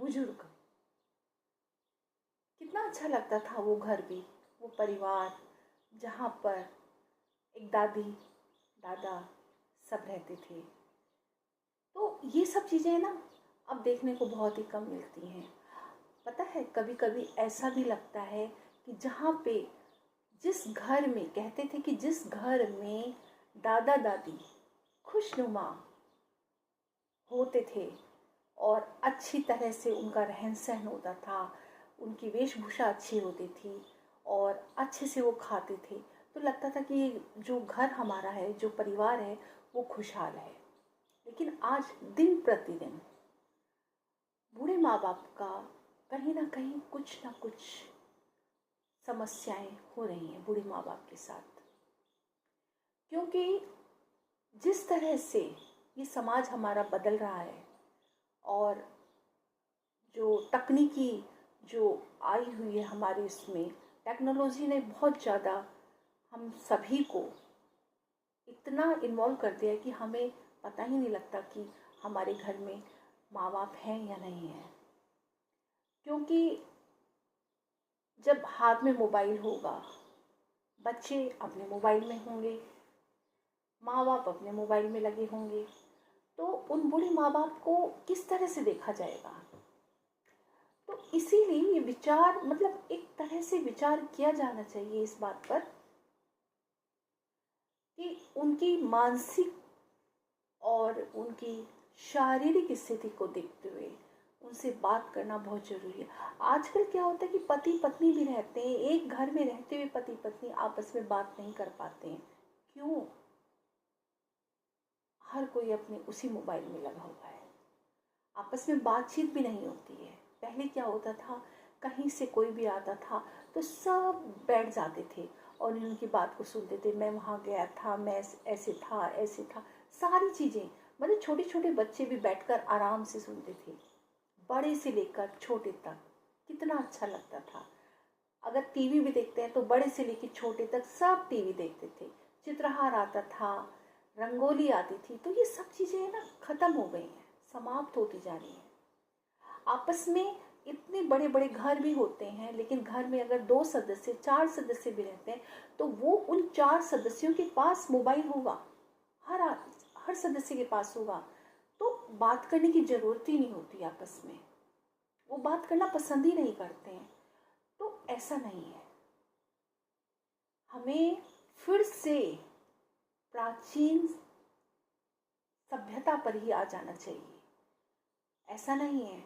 बुजुर्ग, कितना अच्छा लगता था वो घर भी, वो परिवार जहाँ पर एक दादी दादा सब रहते थे। तो ये सब चीज़ें ना अब देखने को बहुत ही कम मिलती हैं। पता है, कभी कभी ऐसा भी लगता है कि जहाँ पे जिस घर में कहते थे कि जिस घर में दादा दादी खुशनुमा होते थे और अच्छी तरह से उनका रहन सहन होता था, उनकी वेशभूषा अच्छी होती थी और अच्छे से वो खाते थे, तो लगता था कि जो घर हमारा है, जो परिवार है, वो खुशहाल है। लेकिन आज दिन प्रतिदिन बूढ़े माँ बाप का कहीं ना कहीं कुछ ना कुछ समस्याएं हो रही हैं बूढ़े माँ बाप के साथ। क्योंकि जिस तरह से ये समाज हमारा बदल रहा है और जो तकनीकी जो आई हुई है हमारे इसमें, टेक्नोलॉजी ने बहुत ज़्यादा हम सभी को इतना इन्वॉल्व कर दिया है कि हमें पता ही नहीं लगता कि हमारे घर में माँ बाप हैं या नहीं है। क्योंकि जब हाथ में मोबाइल होगा, बच्चे अपने मोबाइल में होंगे, माँ बाप अपने मोबाइल में लगे होंगे, तो उन बूढ़े माँ बाप को किस तरह से देखा जाएगा। तो इसीलिए ये विचार, मतलब एक तरह से विचार किया जाना चाहिए इस बात पर कि उनकी मानसिक और उनकी शारीरिक स्थिति को देखते हुए उनसे बात करना बहुत जरूरी है। आजकल क्या होता है कि पति पत्नी भी रहते हैं, एक घर में रहते हुए पति पत्नी आपस में बात नहीं कर पाते हैं। क्यों? हर कोई अपने उसी मोबाइल में लगा हुआ है, आपस में बातचीत भी नहीं होती है। पहले क्या होता था, कहीं से कोई भी आता था तो सब बैठ जाते थे और उनकी बात को सुनते थे। मैं वहाँ गया था, मैं ऐसे था ऐसे था, सारी चीज़ें, मतलब छोटे छोटे बच्चे भी बैठकर आराम से सुनते थे, बड़े से लेकर छोटे तक। कितना अच्छा लगता था। अगर टीवी भी देखते हैं तो बड़े से लेकर छोटे तक सब टीवी देखते थे। चित्रहार आता था, रंगोली आती थी। तो ये सब चीज़ें ना ख़त्म हो गई हैं, समाप्त होती जा रही हैं। आपस में इतने बड़े बड़े घर भी होते हैं, लेकिन घर में अगर 2 सदस्य 4 सदस्य भी रहते हैं तो वो उन 4 सदस्यों के पास मोबाइल होगा, हर हर सदस्य के पास होगा। तो बात करने की ज़रूरत ही नहीं होती आपस में, वो बात करना पसंद ही नहीं करते हैं। तो ऐसा नहीं है, हमें फिर से प्राचीन सभ्यता पर ही आ जाना चाहिए। ऐसा नहीं है